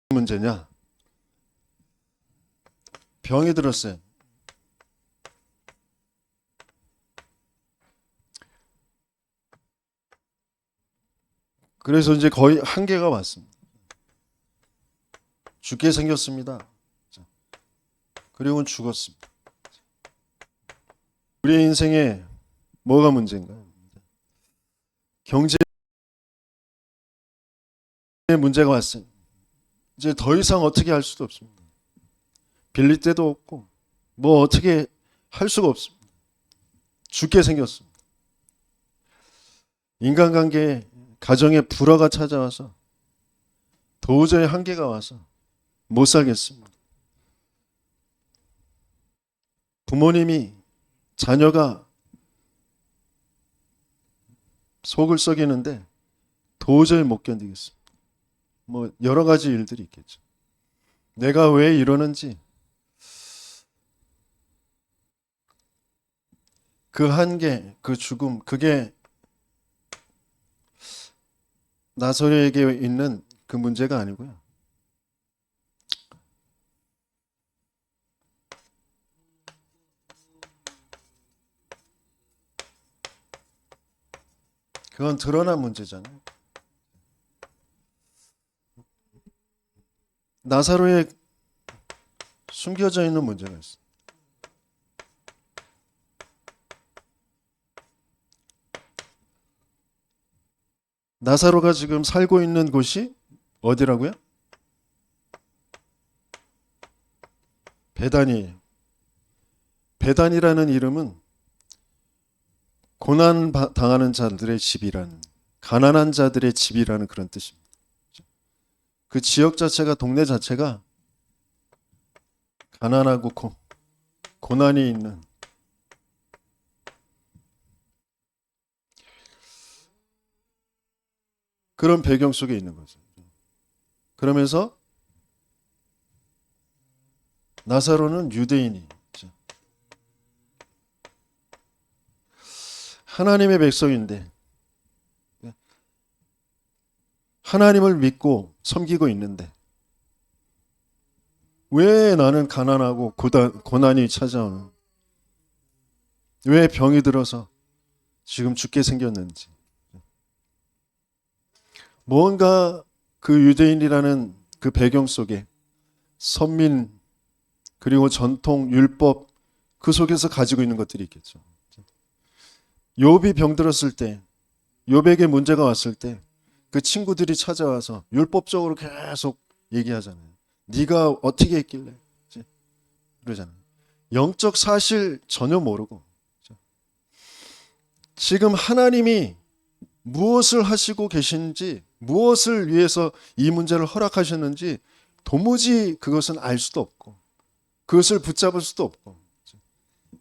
문제냐? 병이 들었어요. 그래서 이제 거의 한계가 왔습니다. 죽게 생겼습니다. 그리고는 죽었습니다. 우리의 인생에 뭐가 문제인가요? 경제 문제가 왔어요. 이제 더 이상 어떻게 할 수도 없습니다. 빌릴 데도 없고 뭐 어떻게 할 수가 없습니다. 죽게 생겼습니다. 인간관계에 가정에 불화가 찾아와서 도저히 한계가 와서 못 살겠습니다. 부모님이 자녀가 속을 썩이는데 도저히 못 견디겠습니다. 뭐 여러 가지 일들이 있겠죠. 내가 왜 이러는지 그 한계, 그 죽음, 그게 나사로에게 있는 그 문제가 아니고요. 그건 드러난 문제잖아요. 나사로에 숨겨져 있는 문제가 있어요. 나사로가 지금 살고 있는 곳이 어디라고요? 베단이에요. 베단이라는 이름은 고난 당하는 자들의 집이라는, 가난한 자들의 집이라는 그런 뜻입니다. 그 지역 자체가, 동네 자체가 가난하고 고난이 있는 그런 배경 속에 있는 거죠. 그러면서 나사로는 유대인이죠. 하나님의 백성인데 하나님을 믿고 섬기고 있는데 왜 나는 가난하고 고난이 찾아오는, 왜 병이 들어서 지금 죽게 생겼는지, 뭔가 그 유대인이라는 그 배경 속에 선민 그리고 전통 율법 그 속에서 가지고 있는 것들이 있겠죠. 욥이 병들었을 때, 욥에게 문제가 왔을 때 그 친구들이 찾아와서 율법적으로 계속 얘기하잖아요. 네가 어떻게 했길래 그러잖아요. 영적 사실 전혀 모르고 지금 하나님이 무엇을 하시고 계신지, 무엇을 위해서 이 문제를 허락하셨는지 도무지 그것은 알 수도 없고 그것을 붙잡을 수도 없고,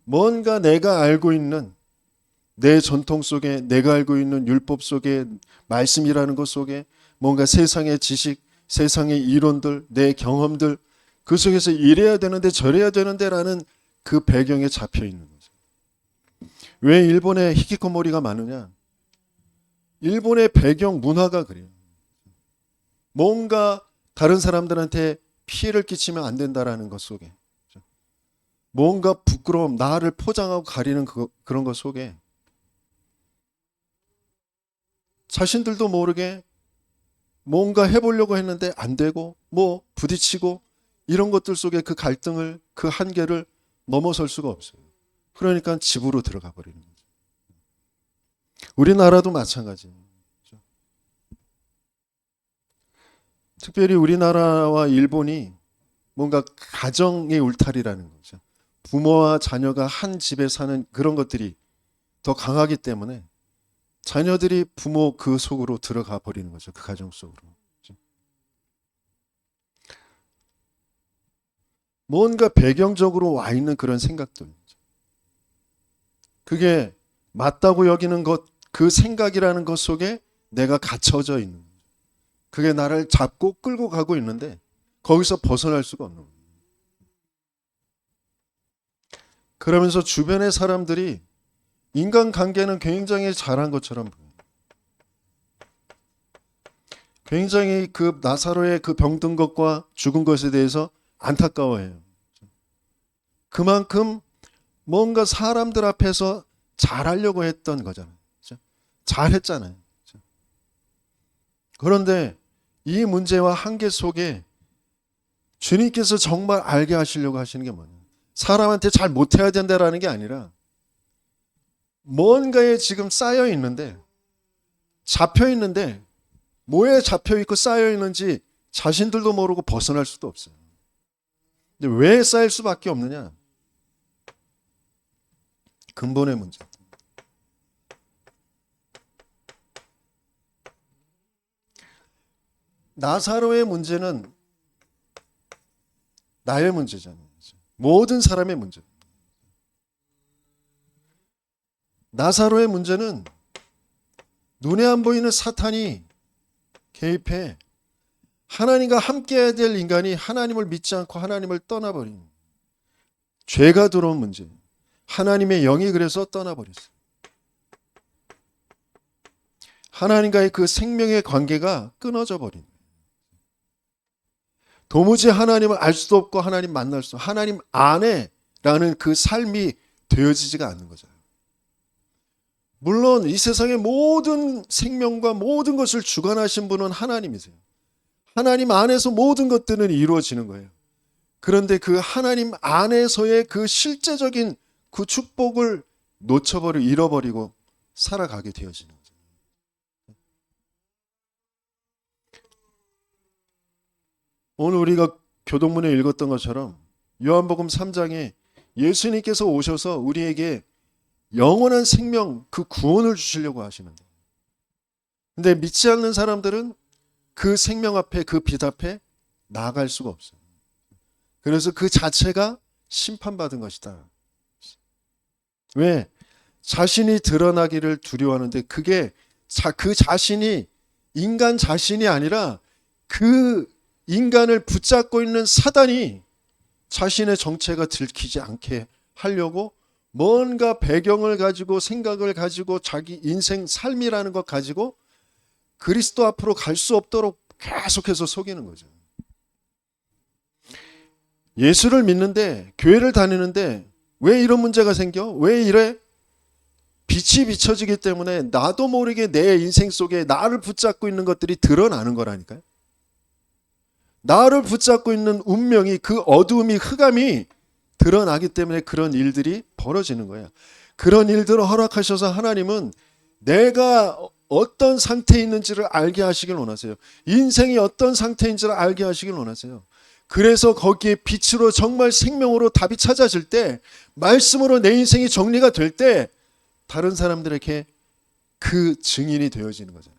뭔가 내가 알고 있는 내 전통 속에, 내가 알고 있는 율법 속에, 말씀이라는 것 속에 뭔가 세상의 지식, 세상의 이론들, 내 경험들 그 속에서 이래야 되는데 저래야 되는데 라는 그 배경에 잡혀 있는 거죠. 왜 일본에 히키코모리가 많으냐? 일본의 배경 문화가 그래요. 뭔가 다른 사람들한테 피해를 끼치면 안 된다라는 것 속에, 뭔가 부끄러움, 나를 포장하고 가리는 그런 것 속에 자신들도 모르게 뭔가 해보려고 했는데 안 되고 뭐 부딪히고 이런 것들 속에 그 갈등을, 그 한계를 넘어설 수가 없어요. 그러니까 집으로 들어가 버리는 거죠. 우리나라도 마찬가지예요. 특별히 우리나라와 일본이 뭔가 가정의 울타리라는 거죠. 부모와 자녀가 한 집에 사는 그런 것들이 더 강하기 때문에 자녀들이 부모 그 속으로 들어가 버리는 거죠. 그 가정 속으로. 뭔가 배경적으로 와 있는 그런 생각들. 그게 맞다고 여기는 것, 그 생각이라는 것 속에 내가 갇혀져 있는 거죠. 그게 나를 잡고 끌고 가고 있는데 거기서 벗어날 수가 없는 거예요. 그러면서 주변의 사람들이 인간관계는 굉장히 잘한 것처럼 보여요. 굉장히 그 나사로의 그 병든 것과 죽은 것에 대해서 안타까워해요. 그만큼 뭔가 사람들 앞에서 잘하려고 했던 거잖아요. 잘했잖아요. 그런데 이 문제와 한계 속에 주님께서 정말 알게 하시려고 하시는 게 뭐냐? 사람한테 잘 못해야 된다라는 게 아니라 뭔가에 지금 쌓여 있는데, 잡혀 있는데, 뭐에 잡혀 있고 쌓여 있는지 자신들도 모르고 벗어날 수도 없어요. 근데 왜 쌓일 수밖에 없느냐? 근본의 문제. 나사로의 문제는 나의 문제잖아요. 모든 사람의 문제. 나사로의 문제는 눈에 안 보이는 사탄이 개입해 하나님과 함께해야 될 인간이 하나님을 믿지 않고 하나님을 떠나버린 죄가 들어온 문제. 하나님의 영이 그래서 떠나버렸어요. 하나님과의 그 생명의 관계가 끊어져 버린. 도무지 하나님을 알 수도 없고 하나님 만날 수, 하나님 안에라는 그 삶이 되어지지가 않는 거죠. 물론 이 세상의 모든 생명과 모든 것을 주관하신 분은 하나님이세요. 하나님 안에서 모든 것들은 이루어지는 거예요. 그런데 그 하나님 안에서의 그 실제적인 그 축복을 놓쳐버리고 잃어버리고 살아가게 되어지는 거죠. 오늘 우리가 교동문에 읽었던 것처럼 요한복음 3장에 예수님께서 오셔서 우리에게 영원한 생명, 그 구원을 주시려고 하시는데, 근데 믿지 않는 사람들은 그 생명 앞에, 그 빛 앞에 나아갈 수가 없어요. 그래서 그 자체가 심판받은 것이다. 왜? 자신이 드러나기를 두려워하는데 그게 그 자신이 인간 자신이 아니라 그 인간을 붙잡고 있는 사단이 자신의 정체가 들키지 않게 하려고 뭔가 배경을 가지고 생각을 가지고 자기 인생 삶이라는 것 가지고 그리스도 앞으로 갈 수 없도록 계속해서 속이는 거죠. 예수를 믿는데, 교회를 다니는데 왜 이런 문제가 생겨? 왜 이래? 빛이 비춰지기 때문에 나도 모르게 내 인생 속에 나를 붙잡고 있는 것들이 드러나는 거라니까요. 나를 붙잡고 있는 운명이, 그 어두움이, 흑암이 드러나기 때문에 그런 일들이 벌어지는 거예요. 그런 일들을 허락하셔서 하나님은 내가 어떤 상태에 있는지를 알게 하시길 원하세요. 인생이 어떤 상태인지를 알게 하시길 원하세요. 그래서 거기에 빛으로 정말 생명으로 답이 찾아질 때, 말씀으로 내 인생이 정리가 될 때 다른 사람들에게 그 증인이 되어지는 거잖아요.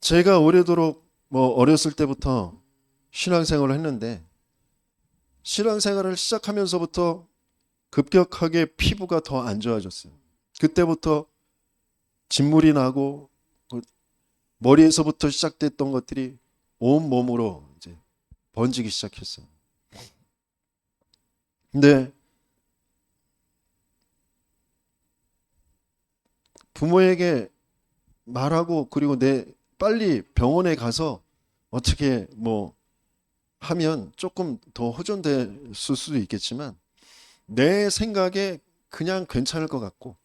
제가 오래도록 어렸을 때부터 신앙생활을 했는데, 신앙생활을 시작하면서부터 급격하게 피부가 더 안 좋아졌어요. 그때부터 진물이 나고 머리에서부터 시작됐던 것들이 온 몸으로 이제 번지기 시작했어요. 근데 부모에게 말하고, 그리고 빨리 병원에 가서 어떻게 하면 조금 더 호전됐을 수도 있겠지만, 내 생각에 그냥 괜찮을 것 같고,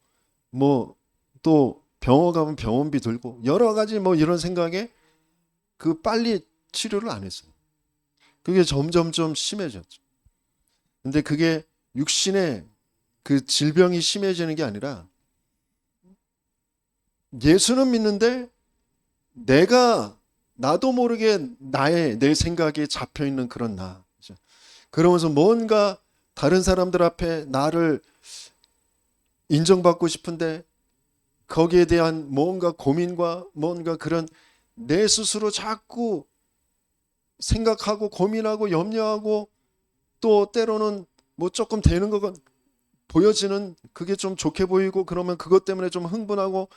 또 병원 가면 병원비 들고 여러 가지 이런 생각에 빨리 치료를 안 했어요. 그게 점점 좀 심해졌죠. 근데 그게 육신의 그 질병이 심해지는 게 아니라, 예수는 믿는데 나도 모르게 내 생각에 잡혀 있는 그런 그러면서 뭔가 다른 사람들 앞에 나를 인정받고 싶은데 거기에 대한 뭔가 고민과 뭔가 그런 내 스스로 자꾸 생각하고 고민하고 염려하고, 또 때로는 조금 되는 거 보여지는 그게 좀 좋게 보이고, 그러면 그것 때문에 좀 흥분하고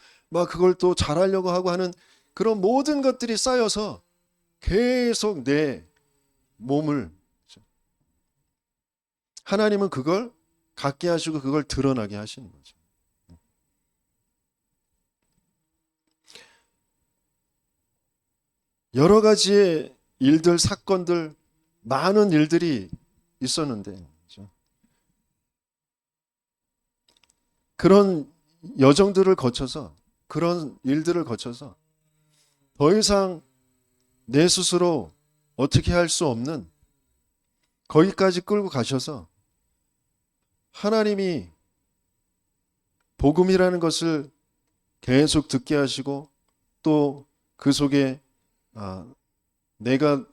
그걸 또 잘하려고 하고 하는 그런 모든 것들이 쌓여서 계속 내 몸을, 하나님은 그걸 갖게 하시고 그걸 드러나게 하시는 거죠. 여러 가지의 일들, 사건들, 많은 일들이 있었는데 그런 여정들을 거쳐서 그런 일들을 거쳐서 더 이상 내 스스로 어떻게 할 수 없는 거기까지 끌고 가셔서 하나님이 복음이라는 것을 계속 듣게 하시고 또 그 속에 내가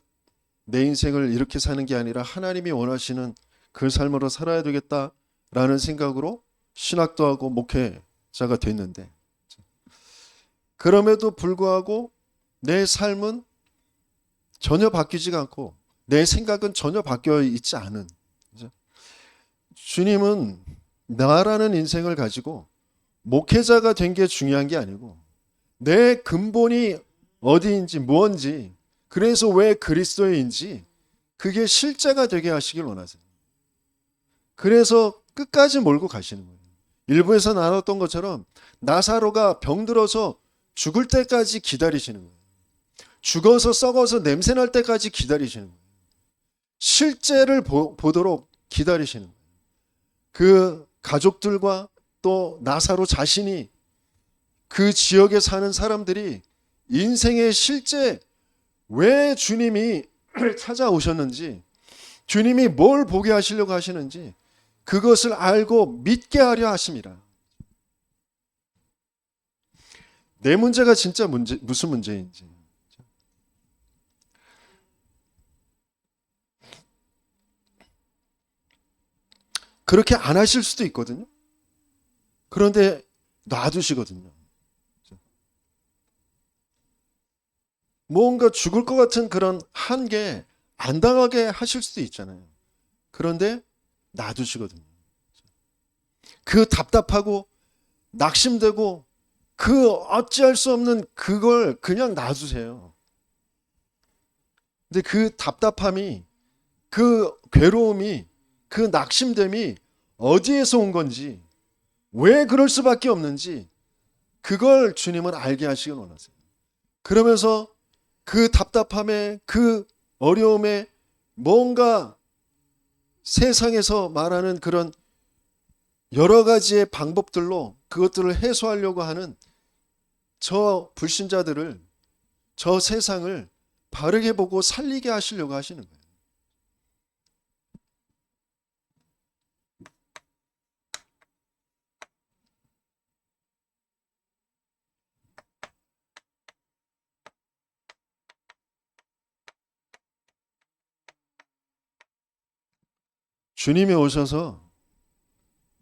내 인생을 이렇게 사는 게 아니라 하나님이 원하시는 그 삶으로 살아야 되겠다라는 생각으로 신학도 하고 목회자가 됐는데 그럼에도 불구하고 내 삶은 전혀 바뀌지가 않고 내 생각은 전혀 바뀌어 있지 않은 주님은 나라는 인생을 가지고 목회자가 된 게 중요한 게 아니고 내 근본이 어디인지 무언지 그래서 왜 그리스도인지 그게 실제가 되게 하시길 원하세요. 그래서 끝까지 몰고 가시는 거예요. 일부에서 나눴던 것처럼 나사로가 병들어서 죽을 때까지 기다리시는 거예요. 죽어서 썩어서 냄새 날 때까지 기다리시는 거예요. 실제를 보도록 기다리시는 거예요. 그 가족들과 또 나사로 자신이 그 지역에 사는 사람들이 인생의 실제 왜 주님이 찾아오셨는지 주님이 뭘 보게 하시려고 하시는지 그것을 알고 믿게 하려 하십니다. 내 문제가 진짜 무슨 문제인지 그렇게 안 하실 수도 있거든요. 그런데 놔두시거든요. 뭔가 죽을 것 같은 그런 한계 안 당하게 하실 수도 있잖아요. 그런데 놔두시거든요. 그 답답하고 낙심되고 그 어찌할 수 없는 그걸 그냥 놔두세요. 근데 그 답답함이 그 괴로움이 그 낙심됨이 어디에서 온 건지 왜 그럴 수밖에 없는지 그걸 주님은 알게 하시길 원하세요. 그러면서 그 답답함에 그 어려움에 뭔가 세상에서 말하는 그런 여러 가지의 방법들로 그것들을 해소하려고 하는 저 불신자들을 저 세상을 바르게 보고 살리게 하시려고 하시는 거예요. 주님이 오셔서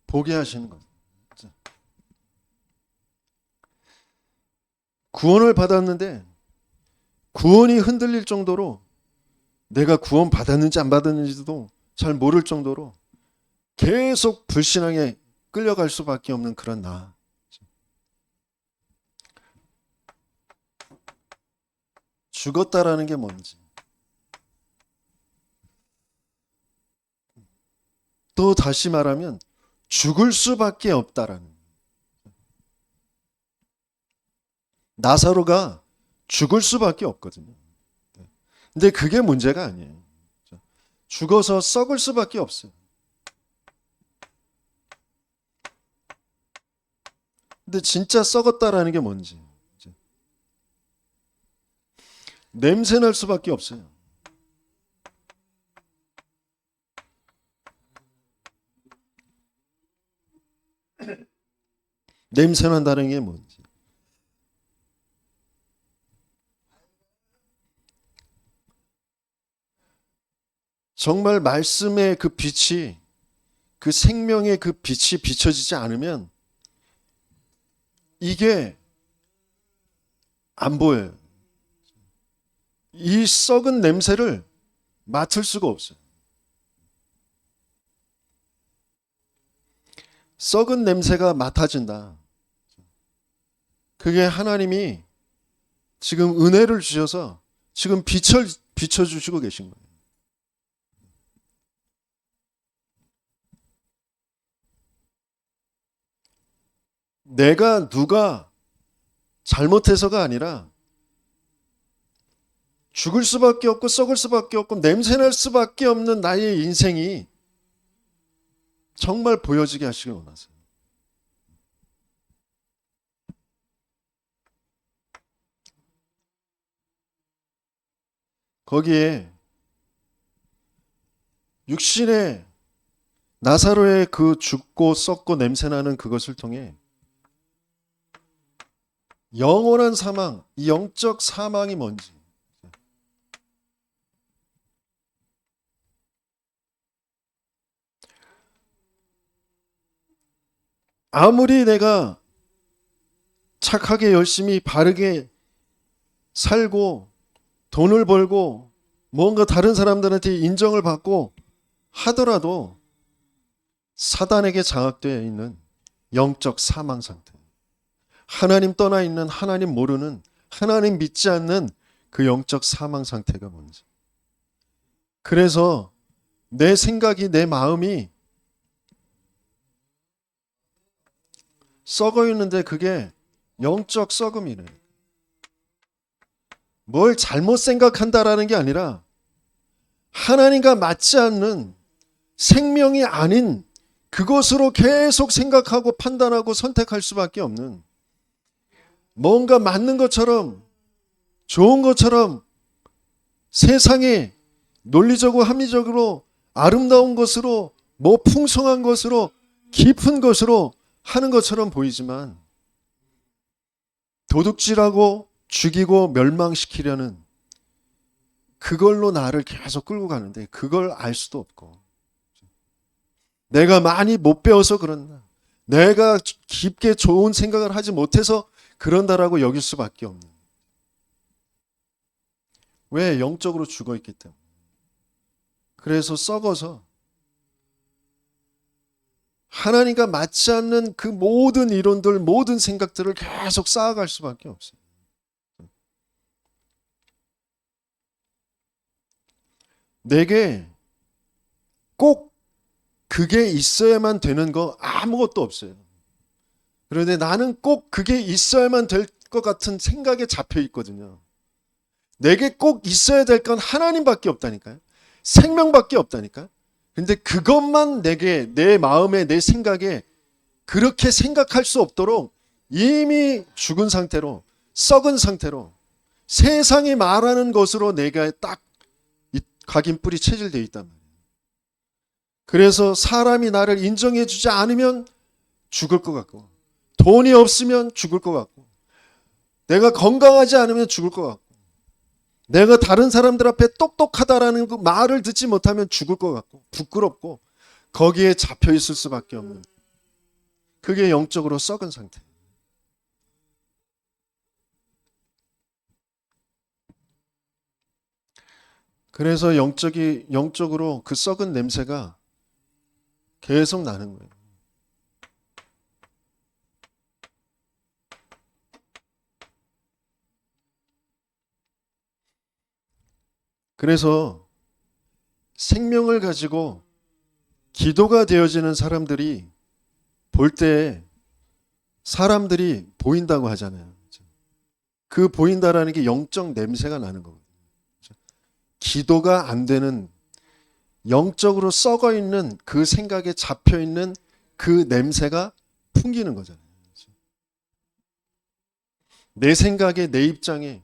보게 하시는 거예요. 구원을 받았는데 구원이 흔들릴 정도로 내가 구원 받았는지 안 받았는지도 잘 모를 정도로 계속 불신앙에 끌려갈 수밖에 없는 그런 나. 죽었다라는 게 뭔지. 또 다시 말하면 죽을 수밖에 없다라는. 나사로가 죽을 수밖에 없거든요. 근데 그게 문제가 아니에요. 죽어서 썩을 수밖에 없어요. 근데 진짜 썩었다라는 게 뭔지. 냄새 날 수밖에 없어요. 냄새 난다는 게 뭔지. 정말 말씀의 그 빛이 그 생명의 그 빛이 비춰지지 않으면 이게 안 보여요. 이 썩은 냄새를 맡을 수가 없어요. 썩은 냄새가 맡아진다. 그게 하나님이 지금 은혜를 주셔서 지금 비춰주시고 계신 거예요. 내가 누가 잘못해서가 아니라 죽을 수밖에 없고 썩을 수밖에 없고 냄새날 수밖에 없는 나의 인생이 정말 보여지게 하시길 원하세요. 거기에 육신의 나사로의 그 죽고 썩고 냄새나는 그것을 통해 영원한 사망, 이 영적 사망이 뭔지, 아무리 내가 착하게 열심히 바르게 살고 돈을 벌고 뭔가 다른 사람들한테 인정을 받고 하더라도 사단에게 장악되어 있는 영적 사망 상태, 하나님 떠나 있는, 하나님 모르는, 하나님 믿지 않는 그 영적 사망 상태가 뭔지. 그래서 내 생각이, 내 마음이 썩어 있는데 그게 영적 썩음이네. 뭘 잘못 생각한다라는 게 아니라 하나님과 맞지 않는, 생명이 아닌 그것으로 계속 생각하고 판단하고 선택할 수밖에 없는, 뭔가 맞는 것처럼 좋은 것처럼 세상에 논리적으로 합리적으로 아름다운 것으로 뭐 풍성한 것으로 깊은 것으로 하는 것처럼 보이지만 도둑질하고 죽이고 멸망시키려는 그걸로 나를 계속 끌고 가는데 그걸 알 수도 없고, 내가 많이 못 배워서 그런다, 내가 깊게 좋은 생각을 하지 못해서 그런다라고 여길 수밖에 없는, 왜? 영적으로 죽어있기 때문에. 그래서 썩어서 하나님과 맞지 않는 그 모든 이론들, 모든 생각들을 계속 쌓아갈 수밖에 없어요. 내게 꼭 그게 있어야만 되는 거 아무것도 없어요. 그런데 나는 꼭 그게 있어야만 될 것 같은 생각에 잡혀 있거든요. 내게 꼭 있어야 될 건 하나님밖에 없다니까요. 생명밖에 없다니까요. 근데 그것만 내게, 내 마음에, 내 생각에 그렇게 생각할 수 없도록 이미 죽은 상태로, 썩은 상태로 세상이 말하는 것으로 내가 딱 각인뿔이 체질되어 있단 말이에요. 그래서 사람이 나를 인정해 주지 않으면 죽을 것 같고, 돈이 없으면 죽을 것 같고, 내가 건강하지 않으면 죽을 것 같고, 내가 다른 사람들 앞에 똑똑하다라는 그 말을 듣지 못하면 죽을 것 같고, 부끄럽고, 거기에 잡혀 있을 수밖에 없는, 그게 영적으로 썩은 상태. 그래서 영적으로 그 썩은 냄새가 계속 나는 거예요. 그래서 생명을 가지고 기도가 되어지는 사람들이 볼 때 사람들이 보인다고 하잖아요. 그 보인다라는 게 영적 냄새가 나는 거거든요. 기도가 안 되는, 영적으로 썩어 있는 그 생각에 잡혀 있는 그 냄새가 풍기는 거잖아요. 내 생각에, 내 입장에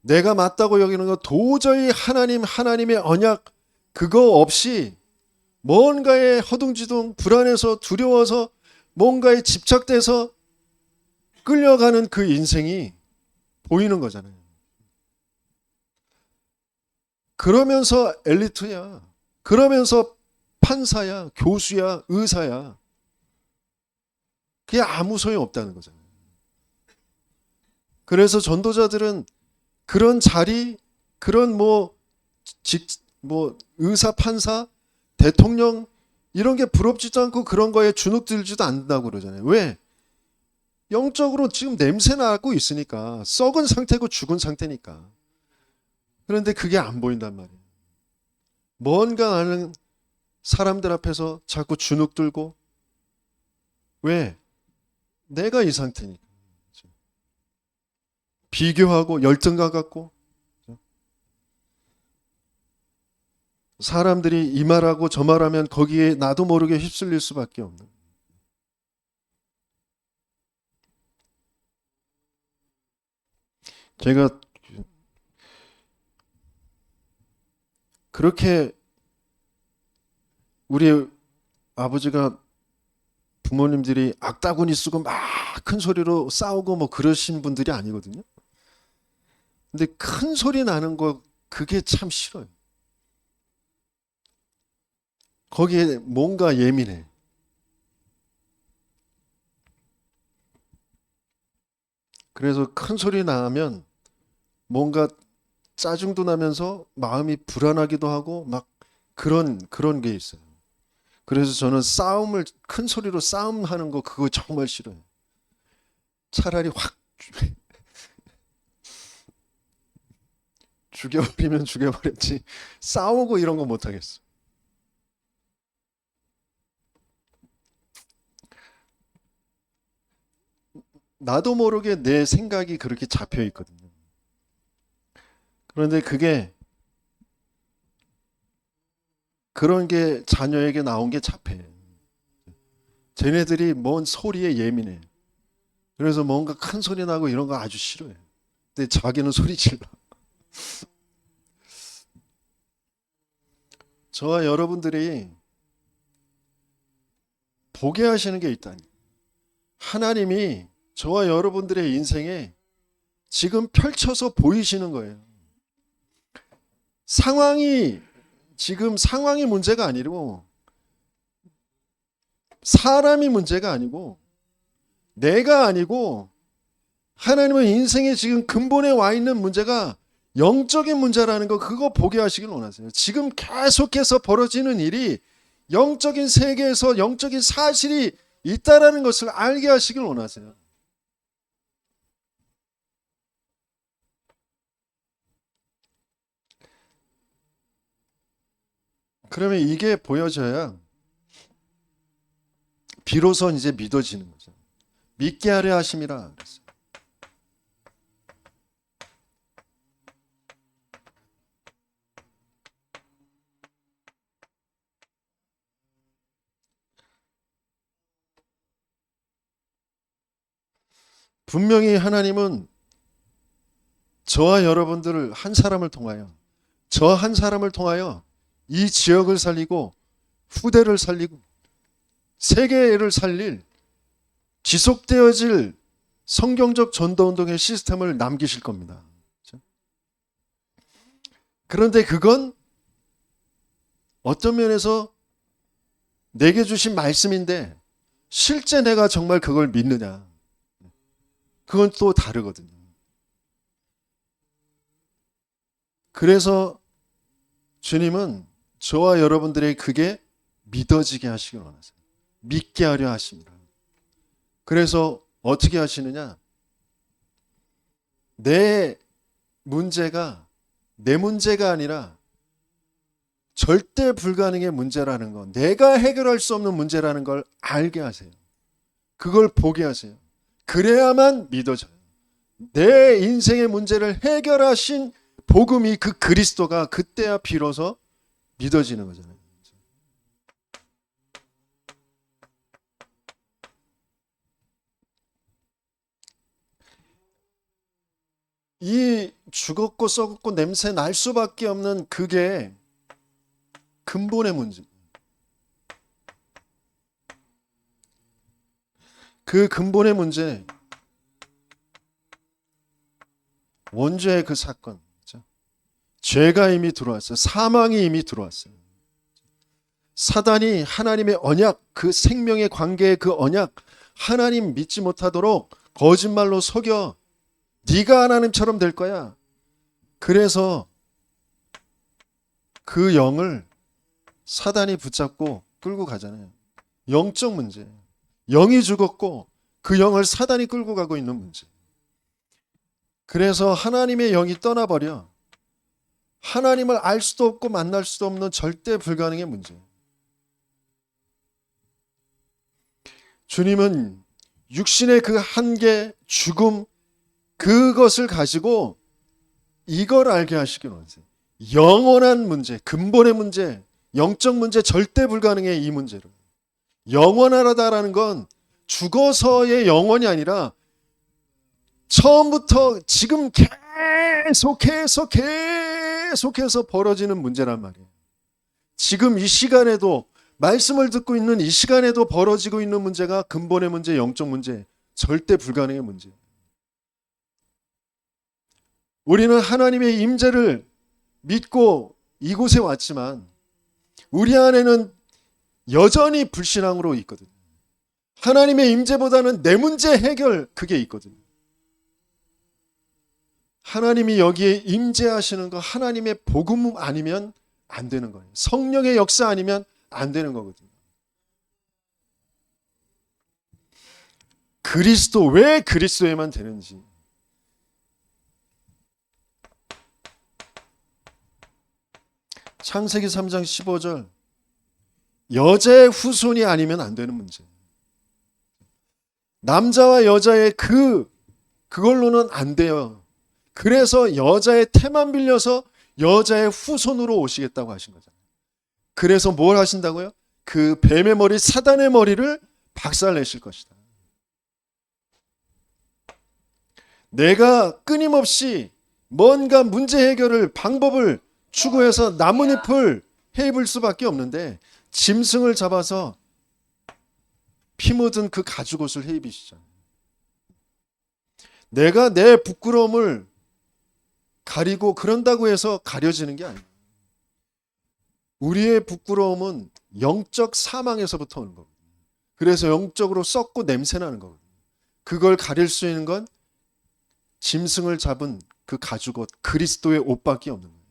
내가 맞다고 여기는 거 도저히 하나님의 언약 그거 없이 뭔가에 허둥지둥 불안해서 두려워서 뭔가에 집착돼서 끌려가는 그 인생이 보이는 거잖아요. 그러면서 엘리트야. 그러면서 판사야, 교수야, 의사야. 그게 아무 소용 없다는 거잖아요. 그래서 전도자들은 그런 자리, 그런 의사, 판사, 대통령 이런 게 부럽지도 않고 그런 거에 주눅 들지도 않는다고 그러잖아요. 왜? 영적으로 지금 냄새 나고 있으니까, 썩은 상태고 죽은 상태니까. 그런데 그게 안 보인단 말이에요. 뭔가 하는 사람들 앞에서 자꾸 주눅 들고, 왜? 내가 이 상태니까. 비교하고 열등감 갖고 사람들이 이 말하고 저 말하면 거기에 나도 모르게 휩쓸릴 수밖에 없는. 제가 그렇게 우리 아버지가 부모님들이 악다구니 쓰고 막 큰 소리로 싸우고 뭐 그러신 분들이 아니거든요. 근데 큰 소리 나는 거 그게 참 싫어요. 거기에 뭔가 예민해. 그래서 큰 소리 나면 뭔가 짜증도 나면서 마음이 불안하기도 하고 막 그런 게 있어요. 그래서 저는 싸움을 큰 소리로 싸움하는 거 그거 정말 싫어요. 차라리 확 죽여버리면 죽여버렸지 싸우고 이런 거 못 하겠어. 나도 모르게 내 생각이 그렇게 잡혀 있거든요. 그런데 그런 게 자녀에게 나온 게 잡혀. 쟤네들이 뭔 소리에 예민해. 그래서 뭔가 큰 소리 나고 이런 거 아주 싫어해. 근데 자기는 소리 질러. 저와 여러분들이 보게 하시는 게 있다니. 하나님이 저와 여러분들의 인생에 지금 펼쳐서 보이시는 거예요. 지금 상황이 문제가 아니고 사람이 문제가 아니고 내가 아니고 하나님은 인생에 지금 근본에 와 있는 문제가 영적인 문제라는 거 그거 보게 하시길 원하세요. 지금 계속해서 벌어지는 일이 영적인 세계에서 영적인 사실이 있다라는 것을 알게 하시길 원하세요. 그러면 이게 보여져야 비로소 이제 믿어지는 거죠. 믿게 하려 하심이라 그랬어요. 분명히 하나님은 저와 여러분들을 한 사람을 통하여 저 한 사람을 통하여 이 지역을 살리고 후대를 살리고 세계를 살릴 지속되어질 성경적 전도운동의 시스템을 남기실 겁니다. 그런데 그건 어떤 면에서 내게 주신 말씀인데 실제 내가 정말 그걸 믿느냐 그건 또 다르거든요. 그래서 주님은 저와 여러분들의 그게 믿어지게 하시길 원하세요. 믿게 하려 하십니다. 그래서 어떻게 하시느냐? 내 문제가 내 문제가 아니라 절대 불가능의 문제라는 거, 내가 해결할 수 없는 문제라는 걸 알게 하세요. 그걸 보게 하세요. 그래야만 믿어져요. 내 인생의 문제를 해결하신 복음이 그 그리스도가 그때야 비로소 믿어지는 거잖아요. 이 죽었고 썩었고 냄새 날 수밖에 없는 그게 근본의 문제. 그 근본의 문제, 원죄의 그 사건, 죄가 이미 들어왔어요. 사망이 이미 들어왔어요. 사단이 하나님의 언약, 그 생명의 관계의 그 언약, 하나님 믿지 못하도록 거짓말로 속여 네가 하나님처럼 될 거야. 그래서 그 영을 사단이 붙잡고 끌고 가잖아요. 영적 문제. 영이 죽었고 그 영을 사단이 끌고 가고 있는 문제. 그래서 하나님의 영이 떠나버려 하나님을 알 수도 없고 만날 수도 없는 절대 불가능의 문제. 주님은 육신의 그 한계, 죽음, 그것을 가지고 이걸 알게 하시길 원하세요. 영원한 문제, 근본의 문제, 영적 문제 절대 불가능해. 이 문제를 영원하다라는 건 죽어서의 영원이 아니라 처음부터 지금 계속해서 벌어지는 문제란 말이에요. 지금 이 시간에도 말씀을 듣고 있는 이 시간에도 벌어지고 있는 문제가 근본의 문제, 영적 문제, 절대 불가능의 문제예요. 우리는 하나님의 임재를 믿고 이곳에 왔지만 우리 안에는 여전히 불신앙으로 있거든요. 하나님의 임재보다는 내 문제 해결, 그게 있거든요. 하나님이 여기에 임재하시는 거 하나님의 복음 아니면 안 되는 거예요. 성령의 역사 아니면 안 되는 거거든요. 그리스도, 왜 그리스도에만 되는지. 창세기 3장 15절, 여자의 후손이 아니면 안 되는 문제. 남자와 여자의 그걸로는 안 돼요. 그래서 여자의 태만 빌려서 여자의 후손으로 오시겠다고 하신 거잖아요. 그래서 뭘 하신다고요? 그 뱀의 머리, 사단의 머리를 박살내실 것이다. 내가 끊임없이 뭔가 문제 해결을, 방법을 추구해서 나뭇잎을 해입을 수밖에 없는데 짐승을 잡아서 피 묻은 그 가죽옷을 해입으시잖아요. 내가 내 부끄러움을 가리고 그런다고 해서 가려지는 게 아니에요. 우리의 부끄러움은 영적 사망에서부터 오는 거거든요. 그래서 영적으로 썩고 냄새나는 거거든요. 그걸 가릴 수 있는 건 짐승을 잡은 그 가죽옷, 그리스도의 옷밖에 없는 거예요.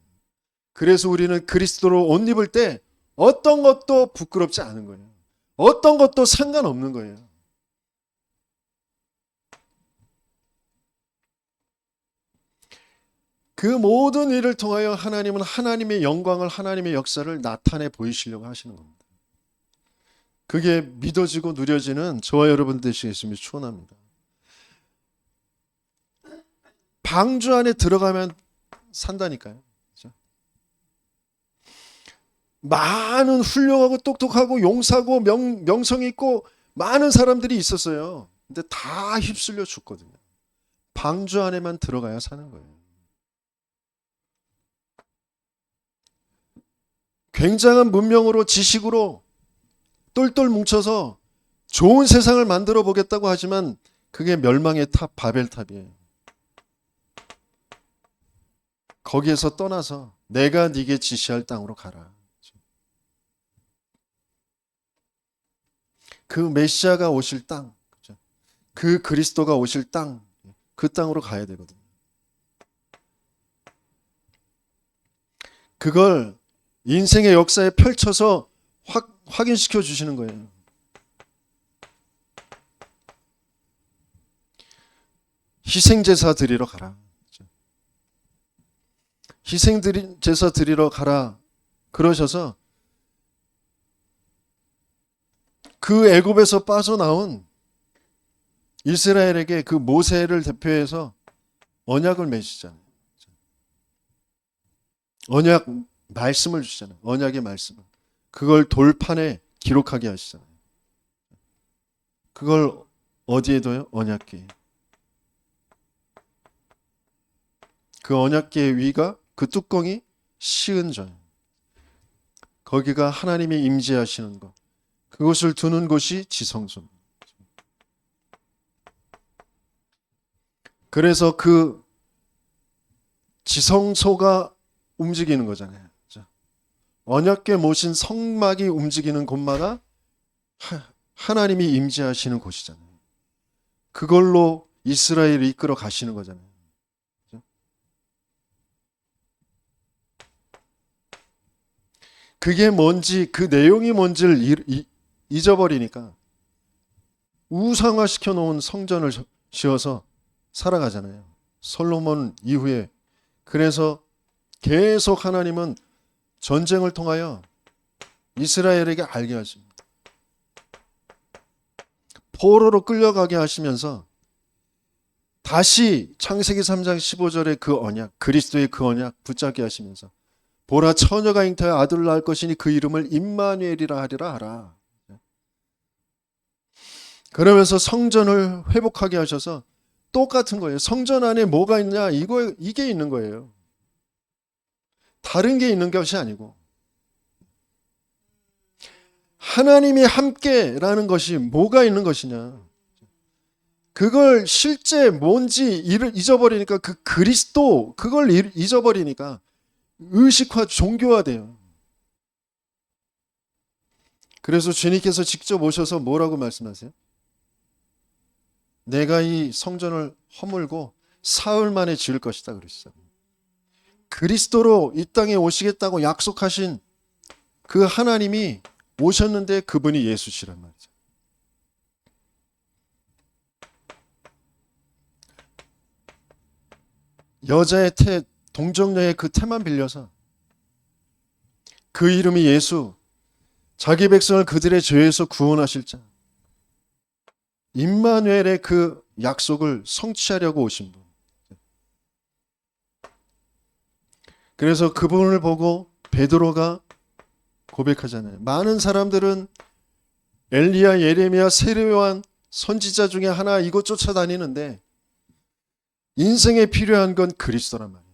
그래서 우리는 그리스도로 옷 입을 때 어떤 것도 부끄럽지 않은 거예요. 어떤 것도 상관없는 거예요. 그 모든 일을 통하여 하나님은 하나님의 영광을, 하나님의 역사를 나타내 보이시려고 하시는 겁니다. 그게 믿어지고 누려지는 저와 여러분 되시겠으면 축원합니다. 방주 안에 들어가면 산다니까요. 그렇죠? 많은 훌륭하고 똑똑하고 용사고 명성이 있고 많은 사람들이 있었어요. 근데 다 휩쓸려 죽거든요. 방주 안에만 들어가야 사는 거예요. 굉장한 문명으로, 지식으로 똘똘 뭉쳐서 좋은 세상을 만들어 보겠다고 하지만 그게 멸망의 탑, 바벨탑이에요. 거기에서 떠나서 내가 네게 지시할 땅으로 가라. 그 메시아가 오실 땅, 그 그리스도가 오실 땅, 그 땅으로 가야 되거든요. 그걸 인생의 역사에 펼쳐서 확인시켜 주시는 거예요. 희생제사 드리러 가라. 희생제사 드리러 가라. 그러셔서 그 애굽에서 빠져나온 이스라엘에게 그 모세를 대표해서 언약을 맺으시잖아요. 언약 말씀을 주시잖아요. 언약의 말씀을. 그걸 돌판에 기록하게 하시잖아요. 그걸 어디에 둬요? 언약궤에. 그 언약궤의 위가, 그 뚜껑이 시은저예요. 거기가 하나님이 임재하시는 것. 그것을 두는 곳이 지성소입니다. 그래서 그 지성소가 움직이는 거잖아요. 언약궤 모신 성막이 움직이는 곳마다 하나님이 임재하시는 곳이잖아요. 그걸로 이스라엘을 이끌어 가시는 거잖아요. 그게 뭔지, 그 내용이 뭔지를 잊어버리니까 우상화 시켜놓은 성전을 지어서 살아가잖아요. 솔로몬 이후에. 그래서 계속 하나님은 전쟁을 통하여 이스라엘에게 알게 하십니다. 포로로 끌려가게 하시면서 다시 창세기 3장 15절의 그 언약, 그리스도의 그 언약 붙잡게 하시면서 보라 처녀가 잉태하여 아들을 낳을 것이니 그 이름을 임마누엘이라 하리라 하라. 그러면서 성전을 회복하게 하셔서 똑같은 거예요. 성전 안에 뭐가 있냐? 이게 있는 거예요. 다른 게 있는 것이 아니고. 하나님이 함께라는 것이 뭐가 있는 것이냐? 그걸 실제 뭔지 잊어버리니까 그 그리스도 그걸 잊어버리니까 의식화 종교화돼요. 그래서 주님께서 직접 오셔서 뭐라고 말씀하세요? 내가 이 성전을 허물고 사흘 만에 지을 것이다 그랬어요. 그리스도로 이 땅에 오시겠다고 약속하신 그 하나님이 오셨는데 그분이 예수시란 말이죠. 여자의 동정녀의 그 태만 빌려서 그 이름이 예수, 자기 백성을 그들의 죄에서 구원하실 자, 임마누엘의 그 약속을 성취하려고 오신 분. 그래서 그분을 보고 베드로가 고백하잖아요. 많은 사람들은 엘리야, 예레미야, 세례요한 선지자 중에 하나 이곳 쫓아다니는데 인생에 필요한 건 그리스도란 말이에요.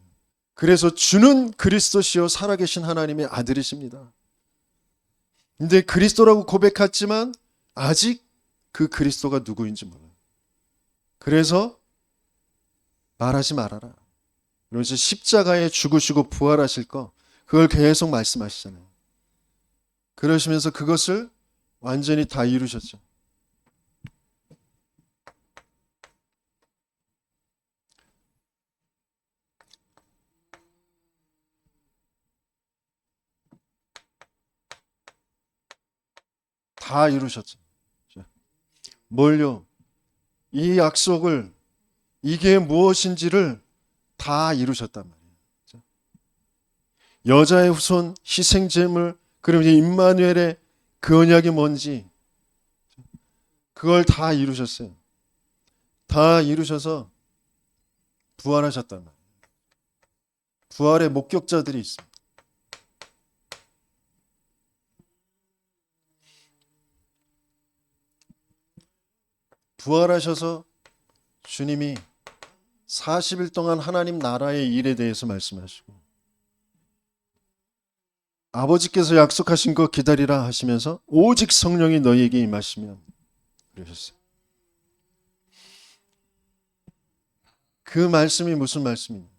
그래서 주는 그리스도시요 살아계신 하나님의 아들이십니다. 근데 그리스도라고 고백했지만 아직 그 그리스도가 누구인지 몰라요. 그래서 말하지 말아라. 그러면서 십자가에 죽으시고 부활하실 거 그걸 계속 말씀하시잖아요. 그러시면서 그것을 완전히 다 이루셨죠. 다 이루셨죠. 뭘요? 이 약속을 이게 무엇인지를 다 이루셨단 말이에요. 여자의 후손 희생제물 그럼 이제 임마누엘의 그 언약이 뭔지 그걸 다 이루셨어요. 다 이루셔서 부활하셨단 말이에요. 부활의 목격자들이 있습니다. 부활하셔서 주님이 40일 동안 하나님 나라의 일에 대해서 말씀하시고 아버지께서 약속하신 거 기다리라 하시면서 오직 성령이 너희에게 임하시면 그러셨어요. 그 말씀이 무슨 말씀입니까?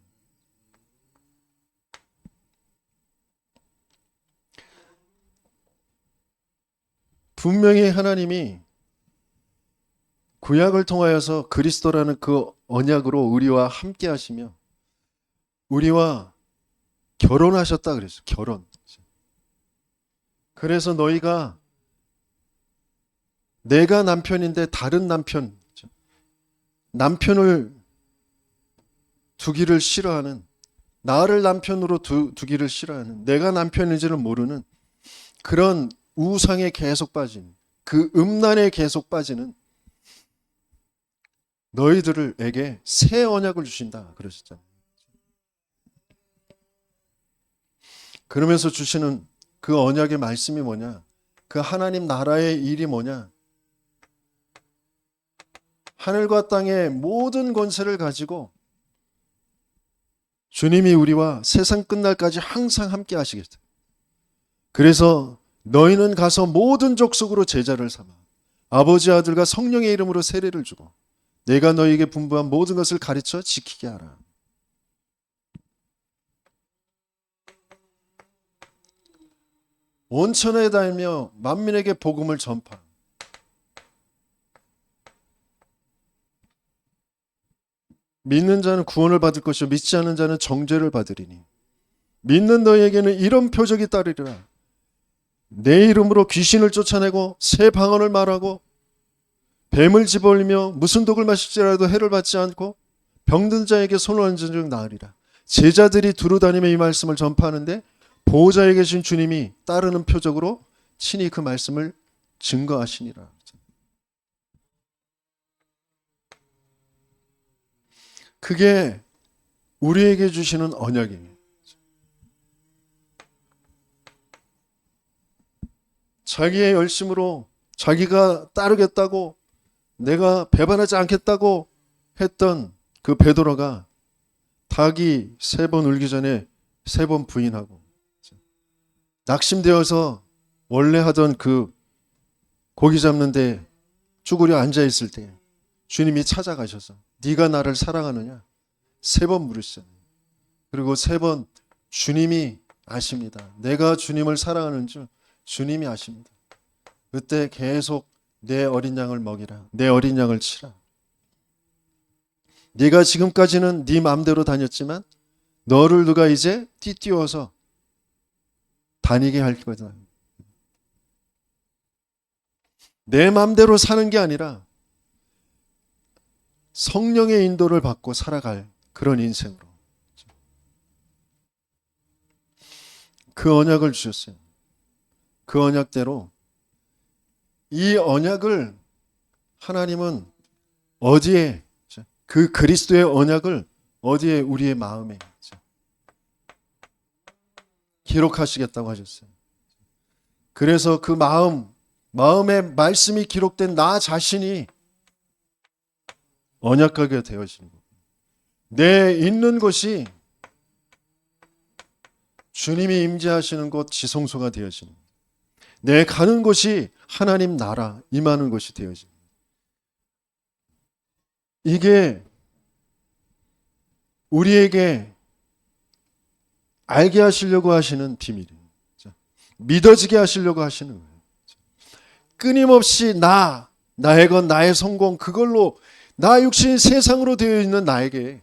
분명히 하나님이 구약을 통하여서 그리스도라는 그 언약으로 우리와 함께 하시며 우리와 결혼하셨다 그랬어요. 결혼. 그래서 너희가 내가 남편인데 다른 남편을 두기를 싫어하는 나를 남편으로 두기를 싫어하는 내가 남편인지를 모르는 그런 우상에 계속 빠진 그 음란에 계속 빠지는 너희들에게 새 언약을 주신다 그러셨잖아요. 그러면서 주시는 그 언약의 말씀이 뭐냐? 그 하나님 나라의 일이 뭐냐? 하늘과 땅의 모든 권세를 가지고 주님이 우리와 세상 끝날까지 항상 함께 하시겠다. 그래서 너희는 가서 모든 족속으로 제자를 삼아 아버지 아들과 성령의 이름으로 세례를 주고 내가 너희에게 분부한 모든 것을 가르쳐 지키게 하라. 온 천하에 다니며 만민에게 복음을 전파. 믿는 자는 구원을 받을 것이요 믿지 않는 자는 정죄를 받으리니 믿는 너희에게는 이런 표적이 따르리라. 내 이름으로 귀신을 쫓아내고 새 방언을 말하고 뱀을 집어올리며 무슨 독을 마실지라도 해를 받지 않고 병든 자에게 손을 얹은 즉 나으리라. 제자들이 두루다니며 이 말씀을 전파하는데 보호자에 계신 주님이 따르는 표적으로 친히 그 말씀을 증거하시니라. 그게 우리에게 주시는 언약입니다. 자기의 열심으로 자기가 따르겠다고 내가 배반하지 않겠다고 했던 그 베드로가 닭이 3번 울기 전에 3번 부인하고 낙심되어서 원래 하던 그 고기 잡는데 쭈그려 앉아있을 때 주님이 찾아가셔서 네가 나를 사랑하느냐 3번 물으시잖아요. 그리고 3번 주님이 아십니다. 내가 주님을 사랑하는 줄 주님이 아십니다. 그때 계속 내 어린 양을 먹이라. 내 어린 양을 치라. 네가 지금까지는 네 마음대로 다녔지만 너를 누가 이제 띠띠워서 다니게 할 거다. 내 마음대로 사는 게 아니라 성령의 인도를 받고 살아갈 그런 인생으로. 그 언약을 주셨어요. 그 언약대로 이 언약을 하나님은 어디에 그 그리스도의 언약을 어디에 우리의 마음에 기록하시겠다고 하셨어요. 그래서 그 마음의 말씀이 기록된 나 자신이 언약하게 되어지는 거예요. 내 있는 곳이 주님이 임재하시는 곳 지성소가 되어지는 거예요. 내 가는 곳이 하나님 나라 임하는 곳이 되어지는 거예요. 이게 우리에게 알게 하시려고 하시는 비밀이에요. 믿어지게 하시려고 하시는 거예요. 끊임없이 나의 것, 나의 성공, 그걸로 나 육신이 세상으로 되어 있는 나에게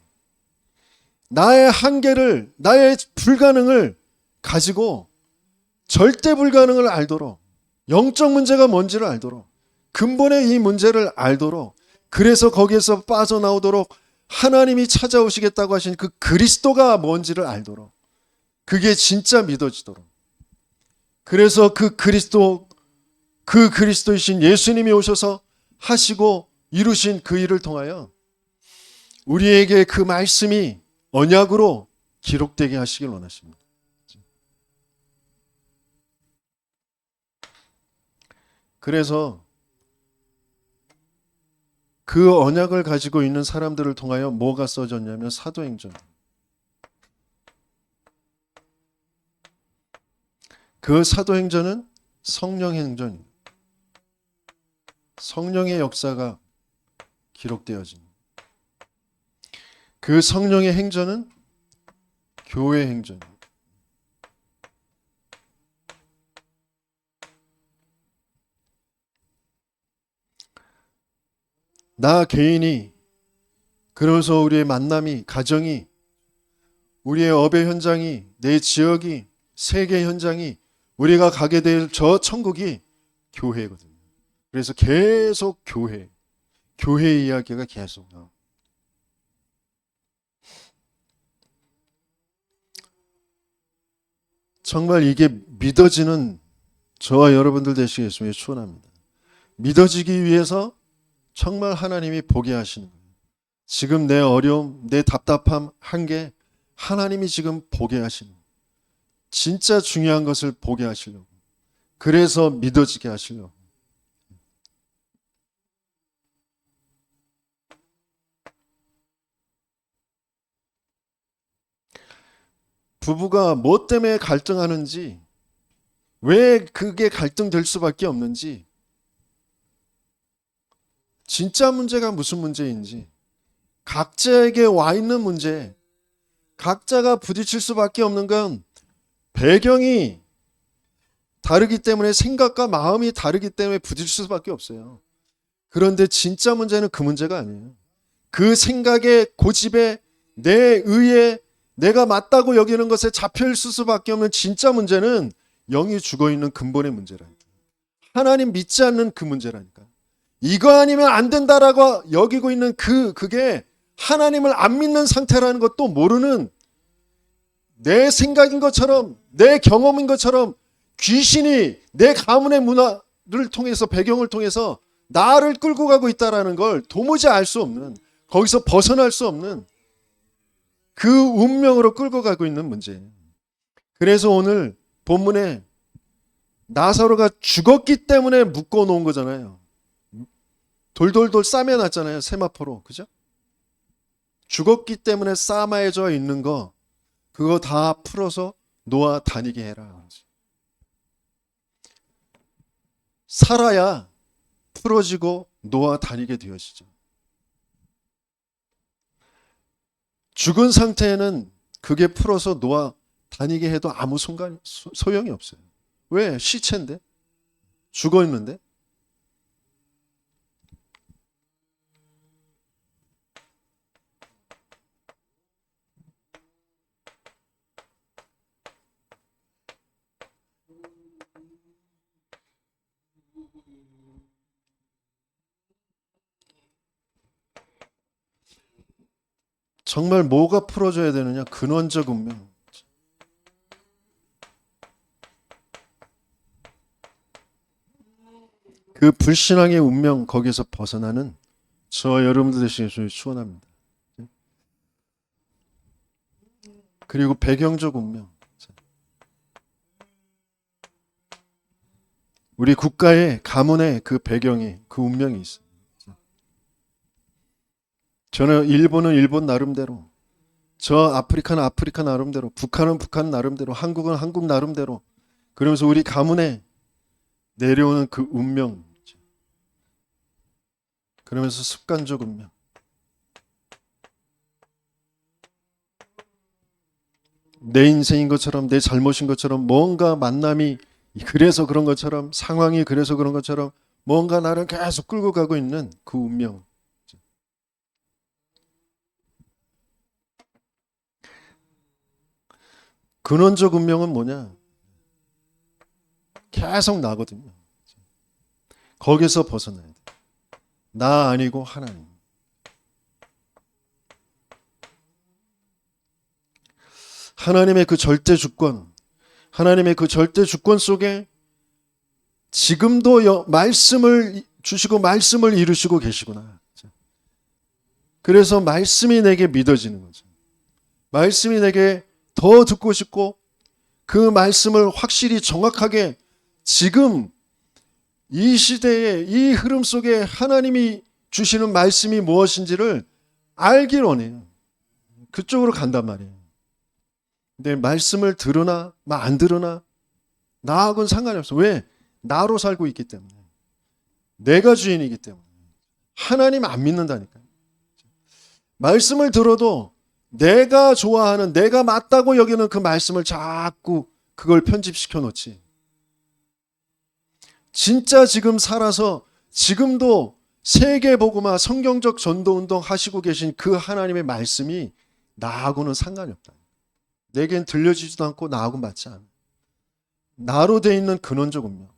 나의 한계를, 나의 불가능을 가지고 절대 불가능을 알도록, 영적 문제가 뭔지를 알도록, 근본의 이 문제를 알도록, 그래서 거기에서 빠져나오도록 하나님이 찾아오시겠다고 하신 그 그리스도가 뭔지를 알도록, 그게 진짜 믿어지도록. 그래서 그 그리스도이신 예수님이 오셔서 하시고 이루신 그 일을 통하여 우리에게 그 말씀이 언약으로 기록되게 하시길 원하십니다. 그래서 그 언약을 가지고 있는 사람들을 통하여 뭐가 써졌냐면 사도행전. 그 사도행전은 성령행전입니다. 성령의 역사가 기록되어진 그 성령의 행전은 교회 행전입니다. 나 개인이, 그래서 우리의 만남이, 가정이, 우리의 업의 현장이, 내 지역이, 세계 현장이, 우리가 가게 될 저 천국이 교회거든요. 그래서 계속 교회 이야기가 계속 나와요. 정말 이게 믿어지는 저와 여러분들 되시겠으면 축원합니다. 믿어지기 위해서 정말 하나님이 보게 하시는 거예요. 지금 내 어려움, 내 답답함, 한계 하나님이 지금 보게 하시는 거예요. 진짜 중요한 것을 보게 하시려고. 그래서 믿어지게 하시려고. 부부가 뭐 때문에 갈등하는지, 왜 그게 갈등될 수밖에 없는지, 진짜 문제가 무슨 문제인지, 각자에게 와 있는 문제, 각자가 부딪힐 수밖에 없는 건 배경이 다르기 때문에, 생각과 마음이 다르기 때문에 부딪힐 수밖에 없어요. 그런데 진짜 문제는 그 문제가 아니에요. 그 생각에, 고집에, 내 의에, 내가 맞다고 여기는 것에 잡혀있을 수밖에 없는 진짜 문제는 영이 죽어있는 근본의 문제라니까. 하나님 믿지 않는 그 문제라니까. 이거 아니면 안 된다라고 여기고 있는 그게 하나님을 안 믿는 상태라는 것도 모르는, 내 생각인 것처럼, 내 경험인 것처럼 귀신이 내 가문의 문화를 통해서, 배경을 통해서 나를 끌고 가고 있다는 걸 도무지 알 수 없는, 거기서 벗어날 수 없는 그 운명으로 끌고 가고 있는 문제예요. 그래서 오늘 본문에 나사로가 죽었기 때문에 묶어 놓은 거잖아요. 돌돌돌 싸매놨잖아요. 세마포로. 그죠? 죽었기 때문에 싸매져 있는 거 그거 다 풀어서 놓아 다니게 해라. 살아야 풀어지고 놓아 다니게 되어지죠. 죽은 상태에는 그게 풀어서 놓아 다니게 해도 아무 소용이 없어요. 왜? 시체인데? 죽어 있는데? 정말 뭐가 풀어져야 되느냐? 근원적 운명. 그 불신앙의 운명 거기서 벗어나는 저 여러분들 되시길 축원합니다. 그리고 배경적 운명. 우리 국가의 가문의 그 배경이 그 운명이 있어요. 저는 일본은 일본 나름대로, 저 아프리카는 아프리카 나름대로, 북한은 북한 나름대로, 한국은 한국 나름대로, 그러면서 우리 가문에 내려오는 그 운명, 그러면서 습관적 운명. 내 인생인 것처럼, 내 잘못인 것처럼, 뭔가 만남이 그래서 그런 것처럼, 상황이 그래서 그런 것처럼 뭔가 나를 계속 끌고 가고 있는 그 운명. 근원적 운명은 뭐냐? 계속 나거든요. 거기서 벗어나야 돼. 나 아니고 하나님. 하나님의 그 절대 주권, 하나님의 그 절대 주권 속에 지금도 말씀을 주시고 말씀을 이루시고 계시구나. 그래서 말씀이 내게 믿어지는 거죠. 말씀이 내게 더 듣고 싶고 그 말씀을 확실히 정확하게 지금 이 시대에 이 흐름 속에 하나님이 주시는 말씀이 무엇인지를 알길 원해요. 그쪽으로 간단 말이에요. 근데 말씀을 들으나 안 들으나 나하고는 상관이 없어. 왜? 나로 살고 있기 때문에. 내가 주인이기 때문에. 하나님 안 믿는다니까요. 말씀을 들어도 내가 좋아하는, 내가 맞다고 여기는 그 말씀을 자꾸 그걸 편집시켜 놓지. 진짜 지금 살아서 지금도 세계복음화 성경적 전도운동 하시고 계신 그 하나님의 말씀이 나하고는 상관이 없다. 내겐 들려지지도 않고 나하고 맞지 않아. 나로 돼 있는 근원적 운명.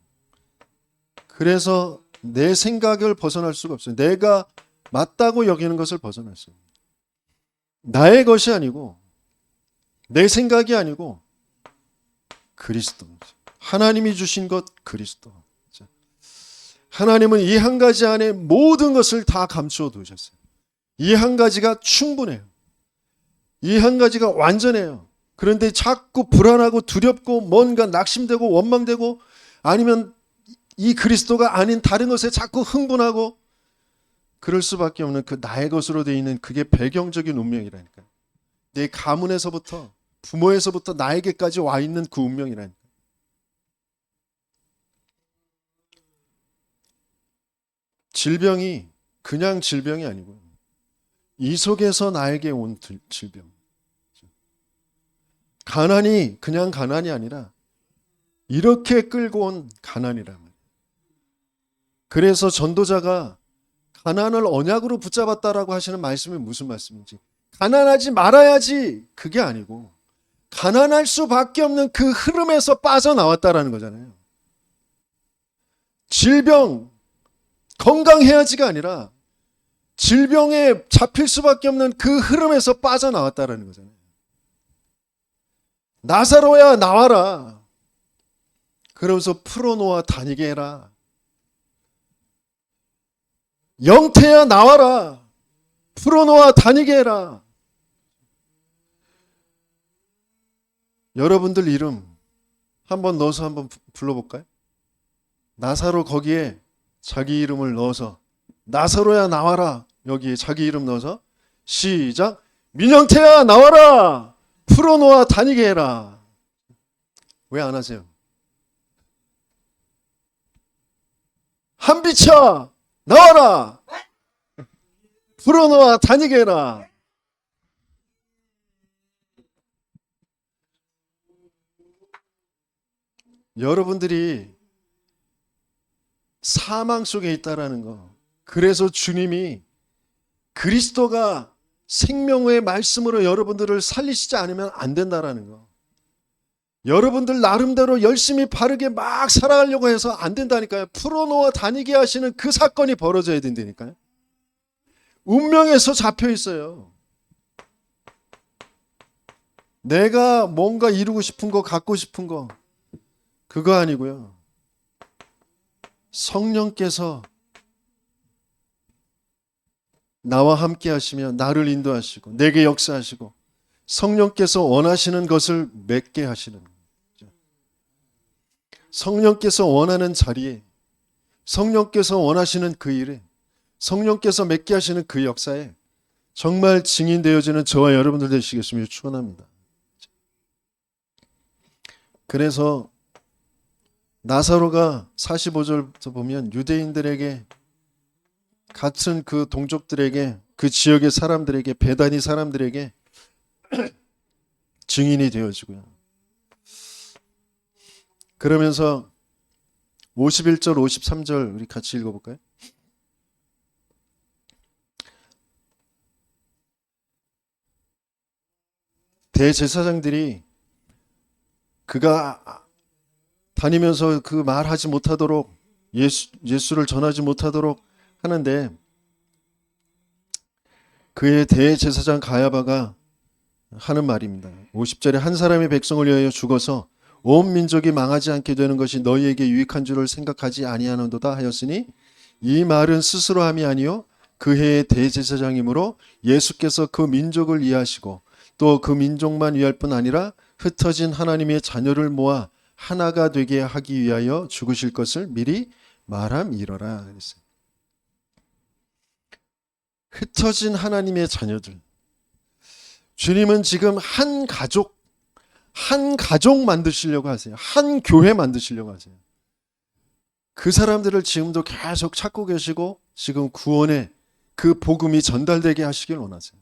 그래서 내 생각을 벗어날 수가 없어요. 내가 맞다고 여기는 것을 벗어날 수 없어요. 나의 것이 아니고 내 생각이 아니고 그리스도. 하나님이 주신 것 그리스도. 하나님은 이 한 가지 안에 모든 것을 다 감추어 두셨어요. 이 한 가지가 충분해요. 이 한 가지가 완전해요. 그런데 자꾸 불안하고 두렵고 뭔가 낙심되고 원망되고 아니면 이 그리스도가 아닌 다른 것에 자꾸 흥분하고 그럴 수밖에 없는 그 나의 것으로 되어 있는 그게 배경적인 운명이라니까요. 내 가문에서부터 부모에서부터 나에게까지 와 있는 그 운명이라니까요. 질병이 그냥 질병이 아니고요. 이 속에서 나에게 온 질병. 가난이 그냥 가난이 아니라 이렇게 끌고 온 가난이란 말이에요. 그래서 전도자가 가난을 언약으로 붙잡았다라고 하시는 말씀이 무슨 말씀인지. 가난하지 말아야지 그게 아니고 가난할 수밖에 없는 그 흐름에서 빠져나왔다라는 거잖아요. 질병, 건강해야지가 아니라 질병에 잡힐 수밖에 없는 그 흐름에서 빠져나왔다라는 거잖아요. 나사로야 나와라. 그러면서 풀어놓아 다니게 해라. 영태야 나와라. 풀어놓아 다니게 해라. 여러분들 이름 한번 넣어서 한번 불러볼까요? 나사로 거기에 자기 이름을 넣어서 나사로야 나와라. 여기에 자기 이름 넣어서 시작. 민영태야 나와라. 풀어놓아 다니게 해라. 왜 안 하세요? 한비차 나와라. 풀어놓아 다니게 해라. 여러분들이 사망 속에 있다라는 거. 그래서 주님이 그리스도가 생명의 말씀으로 여러분들을 살리시지 않으면 안 된다라는 거. 여러분들 나름대로 열심히 바르게 막 살아가려고 해서 안 된다니까요. 풀어놓아 다니게 하시는 그 사건이 벌어져야 된다니까요. 운명에서 잡혀 있어요. 내가 뭔가 이루고 싶은 거, 갖고 싶은 거, 그거 아니고요. 성령께서 나와 함께 하시며 나를 인도하시고 내게 역사하시고 성령께서 원하시는 것을 맺게 하시는 거죠. 성령께서 원하는 자리에, 성령께서 원하시는 그 일에, 성령께서 맺게 하시는 그 역사에 정말 증인되어지는 저와 여러분들 되시겠으면 축원합니다. 그래서 나사로가 45절부터 보면 유대인들에게, 같은 그 동족들에게, 그 지역의 사람들에게, 베다니 사람들에게 증인이 되어지고요. 그러면서 51절 53절 우리 같이 읽어볼까요? 대제사장들이 그가 다니면서 그 말하지 못하도록, 예수를 전하지 못하도록 하는데, 그의 대제사장 가야바가 하는 말입니다. 50절에 한 사람의 백성을 위하여 죽어서 온 민족이 망하지 않게 되는 것이 너희에게 유익한 줄을 생각하지 아니하는도다 하였으니, 이 말은 스스로 함이 아니요 그 해의 대제사장이므로 예수께서 그 민족을 이해하시고 또 그 민족만 위할 뿐 아니라 흩어진 하나님의 자녀를 모아 하나가 되게 하기 위하여 죽으실 것을 미리 말함이러라 그랬어요. 흩어진 하나님의 자녀들. 주님은 지금 한 가족 만드시려고 하세요. 한 교회 만드시려고 하세요. 그 사람들을 지금도 계속 찾고 계시고 지금 구원의 그 복음이 전달되게 하시길 원하세요.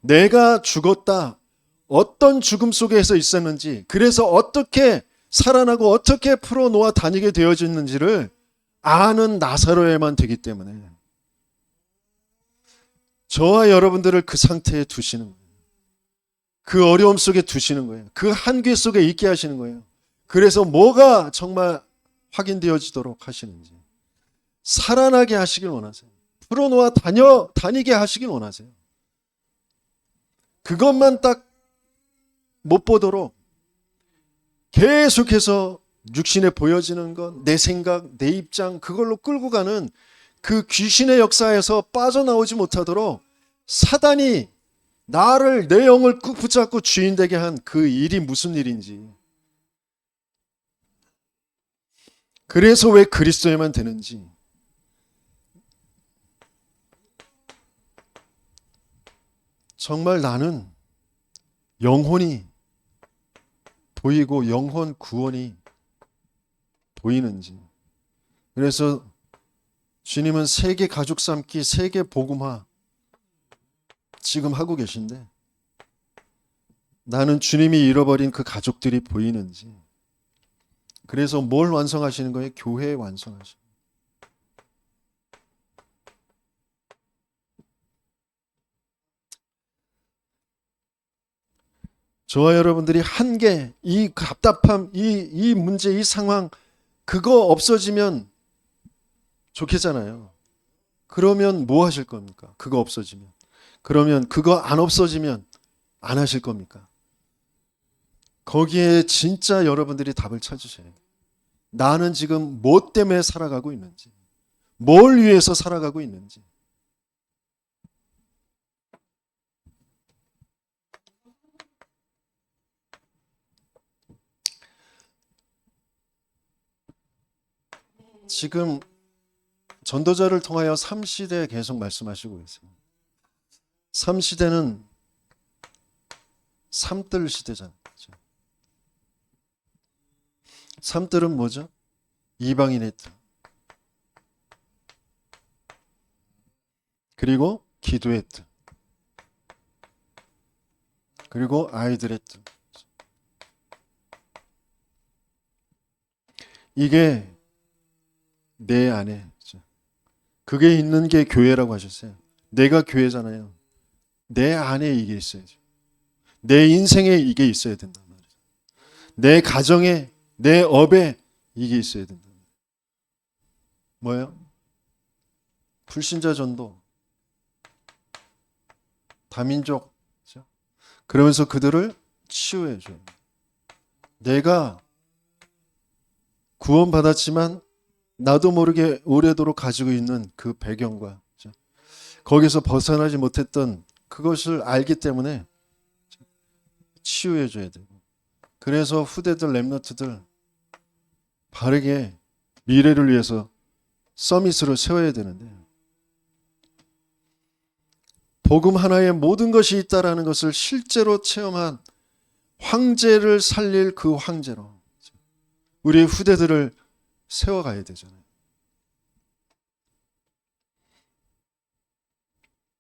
내가 죽었다. 어떤 죽음 속에서 있었는지, 그래서 어떻게 살아나고 어떻게 풀어놓아 다니게 되어졌는지를 아는 나사로에만 되기 때문에 저와 여러분들을 그 상태에 두시는 거예요. 그 어려움 속에 두시는 거예요. 그 한계 속에 있게 하시는 거예요. 그래서 뭐가 정말 확인되어지도록 하시는지, 살아나게 하시길 원하세요. 풀어놓아 다니게 하시길 원하세요. 그것만 딱 못 보도록 계속해서 육신에 보여지는 것, 내 생각, 내 입장, 그걸로 끌고 가는 그 귀신의 역사에서 빠져나오지 못하도록 사단이 나를, 내 영을 꾹 붙잡고 주인 되게 한 그 일이 무슨 일인지, 그래서 왜 그리스도에만 되는지, 정말 나는 영혼이 보이고 영혼 구원이 보이는지. 그래서 주님은 세계 가족 삼기, 세계 복음화 지금 하고 계신데, 나는 주님이 잃어버린 그 가족들이 보이는지. 그래서 뭘 완성하시는 거예요? 교회 완성하시는 거예요. 저와 여러분들이 한계, 이 답답함, 이 문제, 이 상황, 그거 없어지면 좋겠잖아요. 그러면 뭐 하실 겁니까? 그거 없어지면. 그러면 그거 안 없어지면 안 하실 겁니까? 거기에 진짜 여러분들이 답을 찾으셔야 돼요. 나는 지금 뭐 때문에 살아가고 있는지, 뭘 위해서 살아가고 있는지. 지금 전도자를 통하여 3시대 계속 말씀하시고 계세요. 3시대는 삼들 시대잖아요. 삼들은 뭐죠? 이방인의 뜰. 그리고 기도의 뜰. 그리고 아이들의 뜰. 이게 내 안에, 그게 있는 게 교회라고 하셨어요. 내가 교회잖아요. 내 안에 이게 있어야죠. 내 인생에 이게 있어야 된단 말이에요. 내 가정에, 내 업에 이게 있어야 된다. 뭐예요? 불신자 전도, 다민족. 그러면서 그들을 치유해줘요. 내가 구원받았지만 나도 모르게 오래도록 가지고 있는 그 배경과 거기서 벗어나지 못했던 그것을 알기 때문에 치유해줘야 되고, 그래서 후대들, 렘넌트들 바르게 미래를 위해서 서밋으로 세워야 되는데, 복음 하나에 모든 것이 있다라는 것을 실제로 체험한 황제를 살릴 그 황제로 우리의 후대들을 세워가야 되잖아요.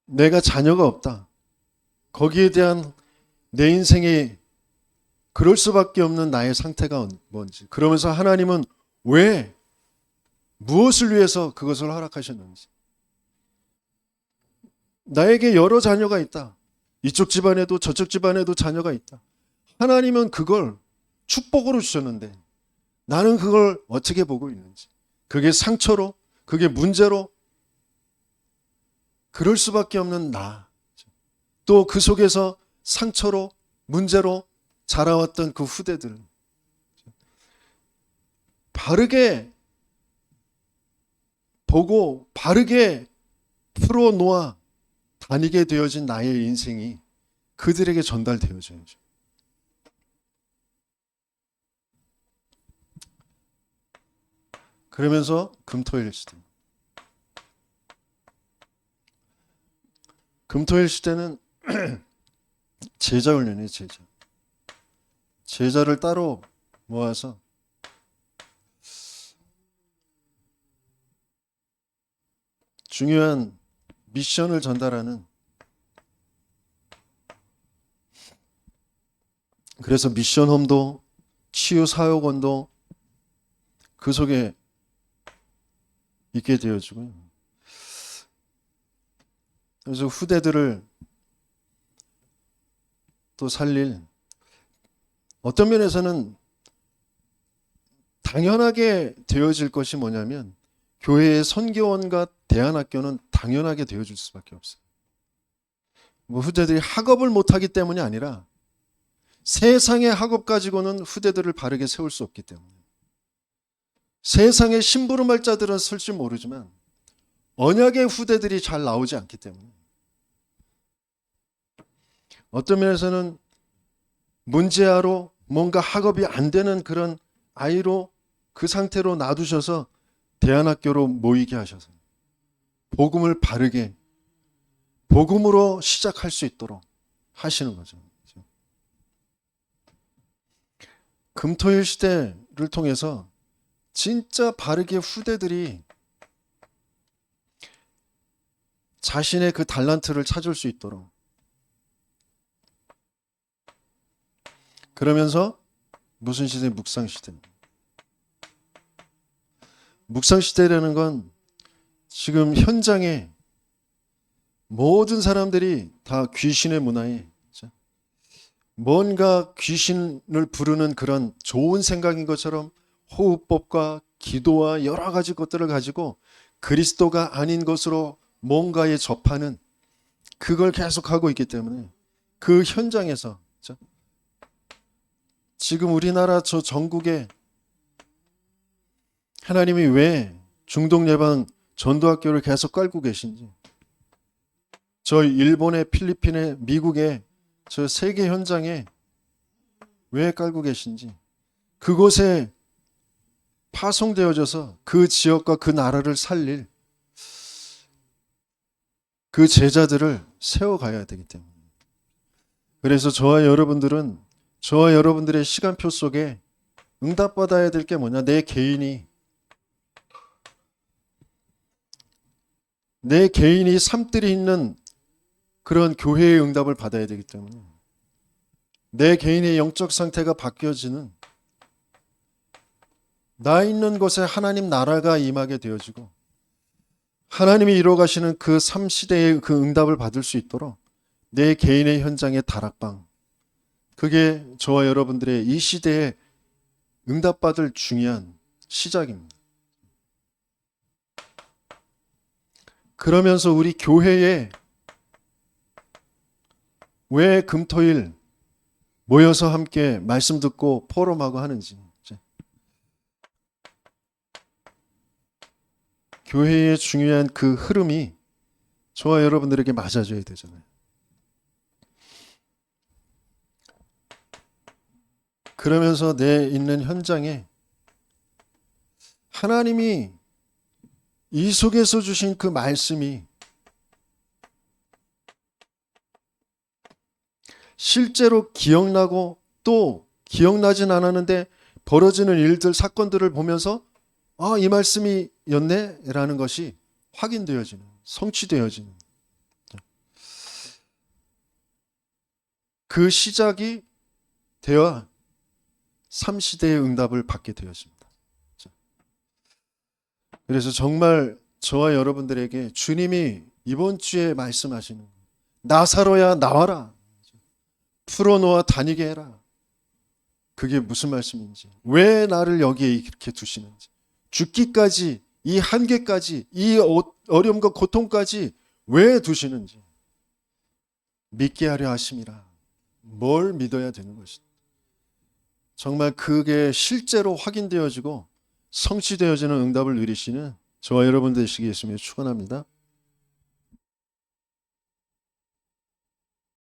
내가 자녀가 없다. 거기에 대한 내 인생이 그럴 수밖에 없는 나의 상태가 뭔지, 그러면서 하나님은 왜, 무엇을 위해서 그것을 허락하셨는지. 나에게 여러 자녀가 있다. 이쪽 집안에도 저쪽 집안에도 자녀가 있다. 하나님은 그걸 축복으로 주셨는데 나는 그걸 어떻게 보고 있는지, 그게 상처로, 그게 문제로, 그럴 수밖에 없는 나, 또 그 속에서 상처로, 문제로 자라왔던 그 후대들, 바르게 보고 바르게 풀어놓아 다니게 되어진 나의 인생이 그들에게 전달되어져야죠. 그러면서 금토일 시대. 금토일 시대는 제자 훈련이에요, 제자. 제자를 따로 모아서 중요한 미션을 전달하는, 그래서 미션홈도 치유 사역원도 그 속에 있게 되어지고요. 그래서 후대들을 또 살릴, 어떤 면에서는 당연하게 되어질 것이 뭐냐면, 교회의 선교원과 대안학교는 당연하게 되어줄 수밖에 없어요. 뭐 후대들이 학업을 못하기 때문이 아니라 세상의 학업 가지고는 후대들을 바르게 세울 수 없기 때문에. 세상의 심부름할 자들은 쓸지 모르지만 언약의 후대들이 잘 나오지 않기 때문에. 어떤 면에서는 문제아로 뭔가 학업이 안 되는 그런 아이로 그 상태로 놔두셔서 대안학교로 모이게 하셔서 복음을 바르게, 복음으로 시작할 수 있도록 하시는 거죠. 금토일 시대를 통해서 진짜 바르게 후대들이 자신의 그 달란트를 찾을 수 있도록, 그러면서 무슨 시대? 묵상시대. 묵상시대라는 건 지금 현장에 모든 사람들이 다 귀신의 문화에 뭔가 귀신을 부르는 그런 좋은 생각인 것처럼 호흡법과 기도와 여러 가지 것들을 가지고 그리스도가 아닌 것으로 뭔가에 접하는, 그걸 계속하고 있기 때문에 그 현장에서 지금 우리나라 저 전국에 하나님이 왜 중독예방 전도학교를 계속 깔고 계신지, 저 일본에, 필리핀에, 미국에, 저 세계 현장에 왜 깔고 계신지, 그곳에 파송되어져서 그 지역과 그 나라를 살릴 그 제자들을 세워가야 되기 때문에. 그래서 저와 여러분들의 시간표 속에 응답받아야 될 게 뭐냐? 내 개인이 삶들이 있는 그런 교회의 응답을 받아야 되기 때문에 내 개인의 영적 상태가 바뀌어지는, 나 있는 곳에 하나님 나라가 임하게 되어지고 하나님이 이루어가시는 그 삶 시대의 그 응답을 받을 수 있도록 내 개인의 현장의 다락방, 그게 저와 여러분들의 이 시대에 응답받을 중요한 시작입니다. 그러면서 우리 교회에 왜 금토일 모여서 함께 말씀 듣고 포럼하고 하는지, 교회의 중요한 그 흐름이 저와 여러분들에게 맞아줘야 되잖아요. 그러면서 내 있는 현장에 하나님이 이 속에서 주신 그 말씀이 실제로 기억나고 또 기억나진 않았는데 벌어지는 일들, 사건들을 보면서 이 말씀이었네 라는 것이 확인되어지는, 성취되어지는 그 시작이 되어 삼시대의 응답을 받게 되었습니다. 그래서 정말 저와 여러분들에게 주님이 이번 주에 말씀하시는, 나사로야 나와라, 풀어놓아 다니게 해라, 그게 무슨 말씀인지, 왜 나를 여기에 이렇게 두시는지, 죽기까지, 이 한계까지, 이 어려움과 고통까지 왜 두시는지 믿게 하려 하심이라. 뭘 믿어야 되는 것이다. 정말 그게 실제로 확인되어지고 성취되어지는 응답을 누리시는 저와 여러분 되시기 예수님을 축원합니다.